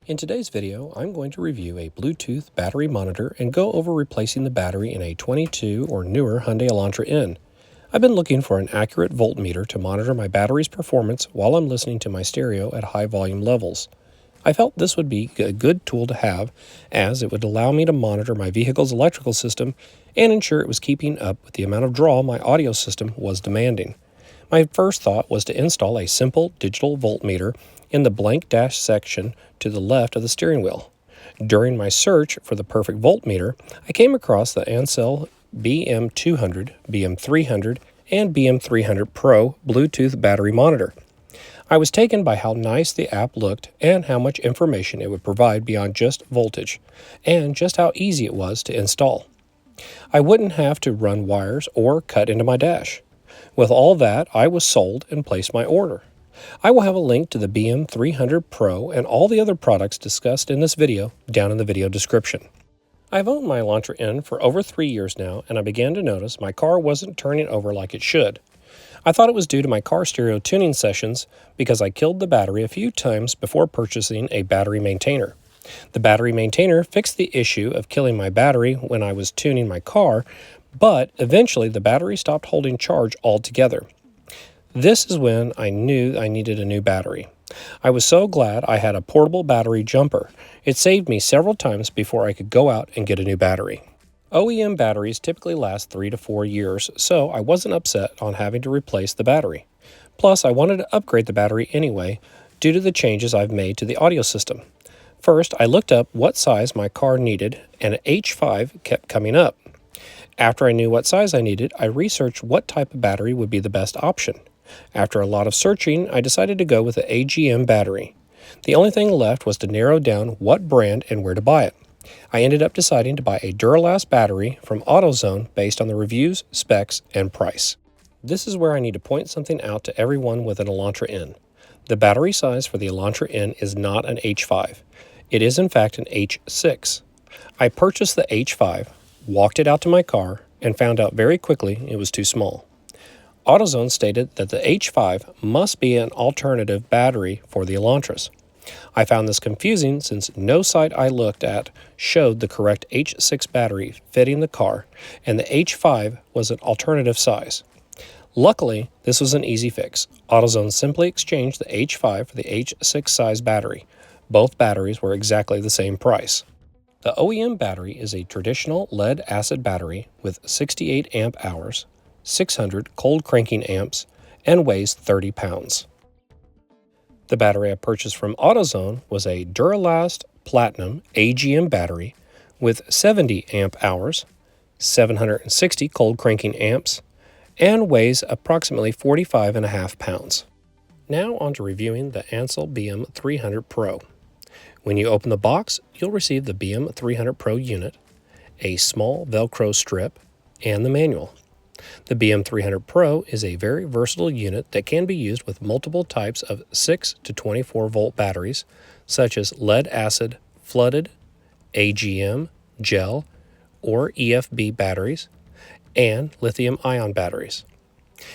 In today's video, I'm going to review a Bluetooth battery monitor and go over replacing the battery in a 22 or newer Hyundai Elantra N. I've been looking for an accurate voltmeter to monitor my battery's performance while I'm listening to my stereo at high volume levels. I felt this would be a good tool to have, as it would allow me to monitor my vehicle's electrical system and ensure it was keeping up with the amount of draw my audio system was demanding. My first thought was to install a simple digital voltmeter in the blank dash section to the left of the steering wheel. During my search for the perfect voltmeter, I came across the Ancel BM200, BM300, and BM300 Pro Bluetooth battery monitor. I was taken by how nice the app looked and how much information it would provide beyond just voltage, and just how easy it was to install. I wouldn't have to run wires or cut into my dash. With all that, I was sold and placed my order. I will have a link to the BM300 Pro and all the other products discussed in this video down in the video description. I've owned my Elantra N for over 3 years now, and I began to notice my car wasn't turning over like it should. I thought it was due to my car stereo tuning sessions because I killed the battery a few times before purchasing a battery maintainer. The battery maintainer fixed the issue of killing my battery when I was tuning my car, but eventually the battery stopped holding charge altogether. This is when I knew I needed a new battery. I was so glad I had a portable battery jumper. It saved me several times before I could go out and get a new battery. OEM batteries typically last 3 to 4 years, so I wasn't upset on having to replace the battery. Plus, I wanted to upgrade the battery anyway due to the changes I've made to the audio system. First, I looked up what size my car needed, and an H5 kept coming up. After I knew what size I needed, I researched what type of battery would be the best option. After a lot of searching, I decided to go with the AGM battery. The only thing left was to narrow down what brand and where to buy it. I ended up deciding to buy a Duralast battery from AutoZone based on the reviews, specs, and price. This is where I need to point something out to everyone with an Elantra N. The battery size for the Elantra N is not an H5. It is in fact an H6. I purchased the H5, walked it out to my car, and found out very quickly it was too small. AutoZone stated that the H5 must be an alternative battery for the Elantras. I found this confusing since no site I looked at showed the correct H6 battery fitting the car, and the H5 was an alternative size. Luckily, this was an easy fix. AutoZone simply exchanged the H5 for the H6 size battery. Both batteries were exactly the same price. The OEM battery is a traditional lead-acid battery with 68 amp hours, 600 cold cranking amps, and weighs 30 pounds. The battery I purchased from AutoZone was a Duralast Platinum AGM battery with 70 amp hours, 760 cold cranking amps, and weighs approximately 45.5 pounds. Now on to reviewing the Ancel BM300 Pro. When you open the box, you'll receive the BM300 Pro unit, a small Velcro strip, and the manual. The BM300 Pro is a very versatile unit that can be used with multiple types of 6 to 24 volt batteries, such as lead-acid, flooded, AGM, gel, or EFB batteries, and lithium-ion batteries.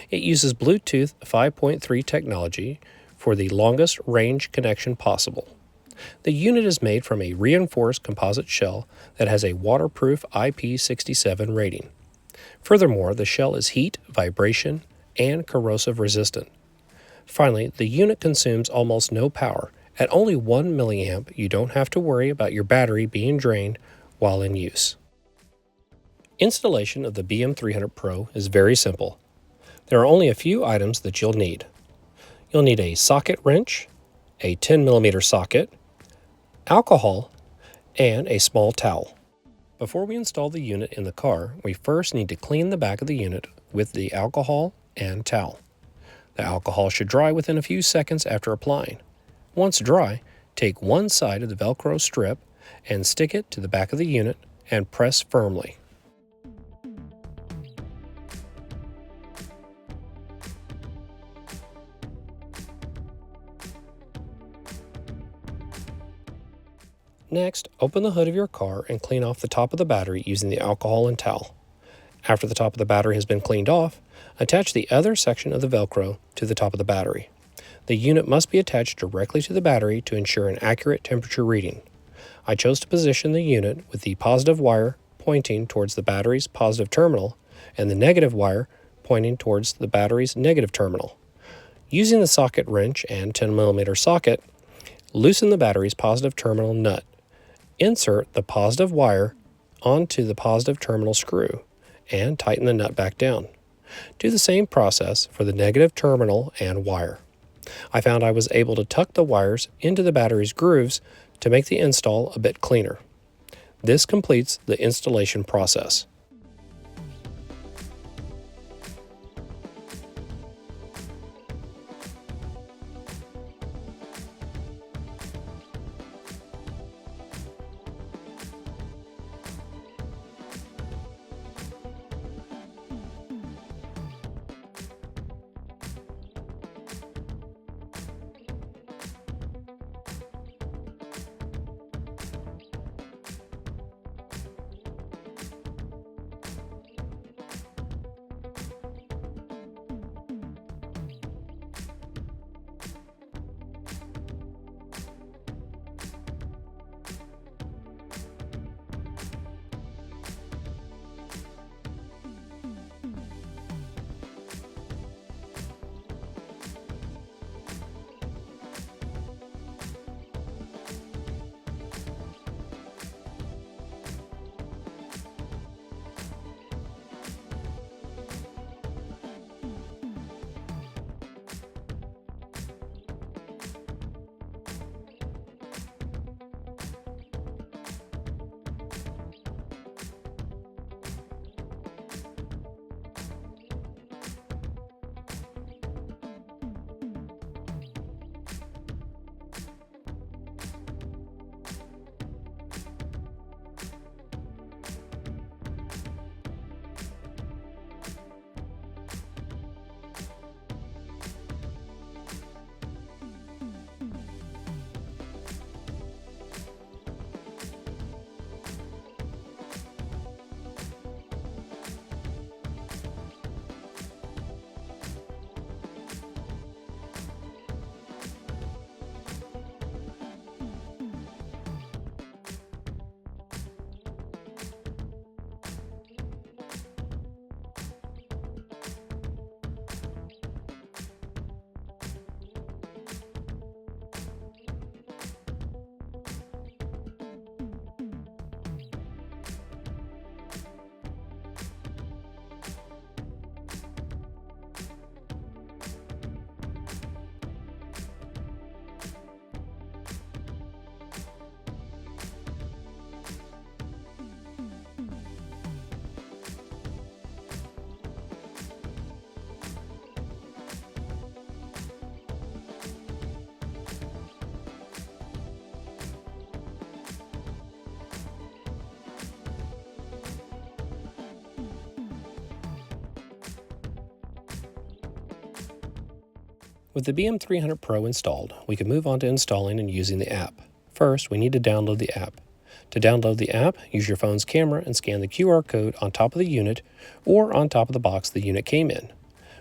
It uses Bluetooth 5.3 technology for the longest range connection possible. The unit is made from a reinforced composite shell that has a waterproof IP67 rating. Furthermore, the shell is heat, vibration, and corrosive resistant. Finally, the unit consumes almost no power. At only 1 milliamp, you don't have to worry about your battery being drained while in use. Installation of the BM300 Pro is very simple. There are only a few items that you'll need. You'll need a socket wrench, a 10mm socket, alcohol, and a small towel. Before we install the unit in the car, we first need to clean the back of the unit with the alcohol and towel. The alcohol should dry within a few seconds after applying. Once dry, take one side of the Velcro strip and stick it to the back of the unit and press firmly. Next, open the hood of your car and clean off the top of the battery using the alcohol and towel. After the top of the battery has been cleaned off, attach the other section of the Velcro to the top of the battery. The unit must be attached directly to the battery to ensure an accurate temperature reading. I chose to position the unit with the positive wire pointing towards the battery's positive terminal and the negative wire pointing towards the battery's negative terminal. Using the socket wrench and 10mm socket, loosen the battery's positive terminal nut. Insert the positive wire onto the positive terminal screw and tighten the nut back down. Do the same process for the negative terminal and wire. I found I was able to tuck the wires into the battery's grooves to make the install a bit cleaner. This completes the installation process. With the BM300 Pro installed, we can move on to installing and using the app. First, we need to download the app. To download the app, use your phone's camera and scan the QR code on top of the unit or on top of the box the unit came in.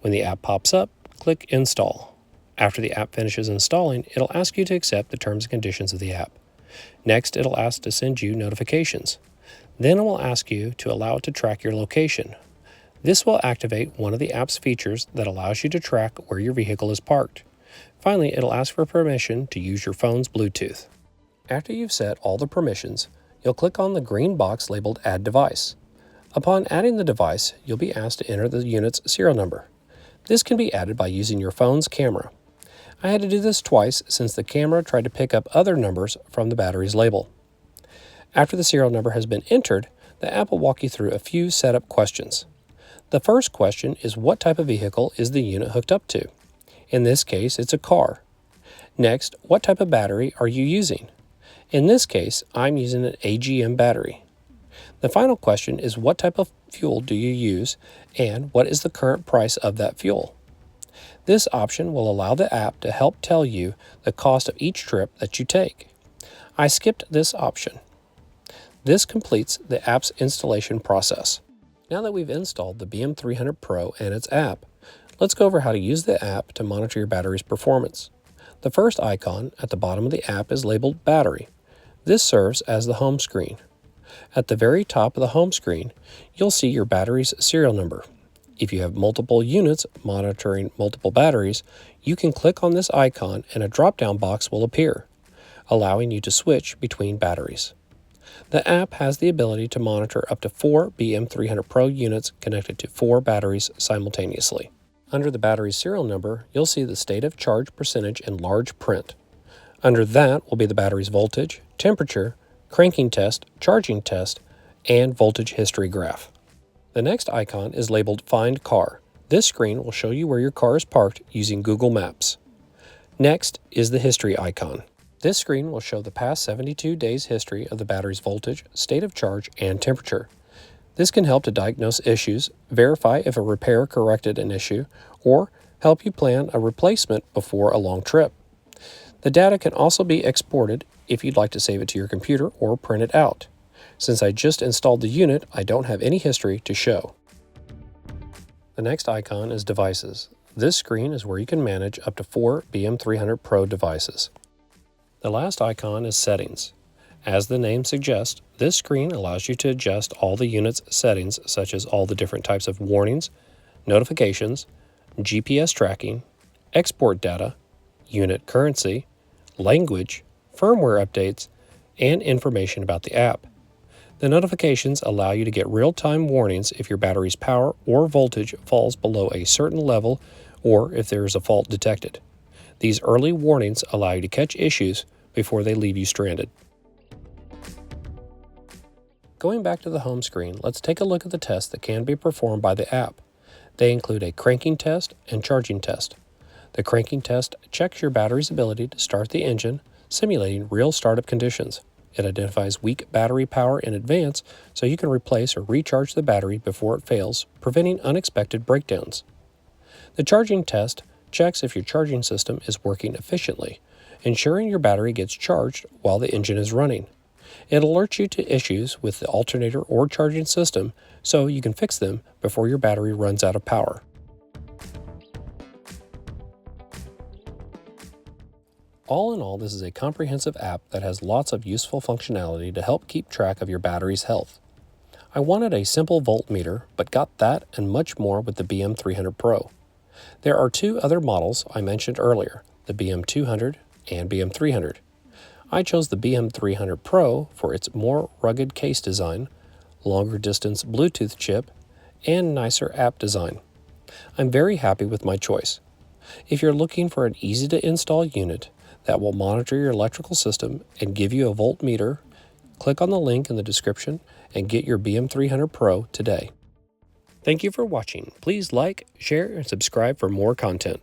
When the app pops up, click Install. After the app finishes installing, it'll ask you to accept the terms and conditions of the app. Next, it'll ask to send you notifications. Then it will ask you to allow it to track your location. This will activate one of the app's features that allows you to track where your vehicle is parked. Finally, it'll ask for permission to use your phone's Bluetooth. After you've set all the permissions, you'll click on the green box labeled Add Device. Upon adding the device, you'll be asked to enter the unit's serial number. This can be added by using your phone's camera. I had to do this twice since the camera tried to pick up other numbers from the battery's label. After the serial number has been entered, the app will walk you through a few setup questions. The first question is what type of vehicle is the unit hooked up to? In this case, it's a car. Next, what type of battery are you using? In this case, I'm using an AGM battery. The final question is what type of fuel do you use and what is the current price of that fuel? This option will allow the app to help tell you the cost of each trip that you take. I skipped this option. This completes the app's installation process. Now that we've installed the BM300 Pro and its app, Let's go over how to use the app to monitor your battery's performance. The first icon at the bottom of the app is labeled Battery. This serves as the home screen. At the very top of the home screen, you'll see your battery's serial number. If you have multiple units monitoring multiple batteries, you can click on this icon and a drop-down box will appear, allowing you to switch between batteries. The app has the ability to monitor up to 4 BM300 Pro units connected to 4 batteries simultaneously. Under the battery's serial number, you'll see the state of charge percentage in large print. Under that will be the battery's voltage, temperature, cranking test, charging test, and voltage history graph. The next icon is labeled Find Car. This screen will show you where your car is parked using Google Maps. Next is the History icon. This screen will show the past 72 days history of the battery's voltage, state of charge, and temperature. This can help to diagnose issues, verify if a repair corrected an issue, or help you plan a replacement before a long trip. The data can also be exported if you'd like to save it to your computer or print it out. Since I just installed the unit, I don't have any history to show. The next icon is Devices. This screen is where you can manage up to 4 BM300 Pro devices. The last icon is Settings. As the name suggests, this screen allows you to adjust all the unit's settings, such as all the different types of warnings, notifications, GPS tracking, export data, unit currency, language, firmware updates, and information about the app. The notifications allow you to get real-time warnings if your battery's power or voltage falls below a certain level or if there is a fault detected. These early warnings allow you to catch issues before they leave you stranded. Going back to the home screen, let's take a look at the tests that can be performed by the app. They include a cranking test and charging test. The cranking test checks your battery's ability to start the engine, simulating real startup conditions. It identifies weak battery power in advance so you can replace or recharge the battery before it fails, preventing unexpected breakdowns. The charging test checks if your charging system is working efficiently, ensuring your battery gets charged while the engine is running. It alerts you to issues with the alternator or charging system so you can fix them before your battery runs out of power. All in all, this is a comprehensive app that has lots of useful functionality to help keep track of your battery's health. I wanted a simple voltmeter, but got that and much more with the BM300 Pro. There are 2 other models I mentioned earlier, the BM200 and BM300. I chose the BM300 Pro for its more rugged case design, longer distance Bluetooth chip, and nicer app design. I'm very happy with my choice. If you're looking for an easy to install unit that will monitor your electrical system and give you a voltmeter, click on the link in the description and get your BM300 Pro today. Thank you for watching. Please like, share, and subscribe for more content.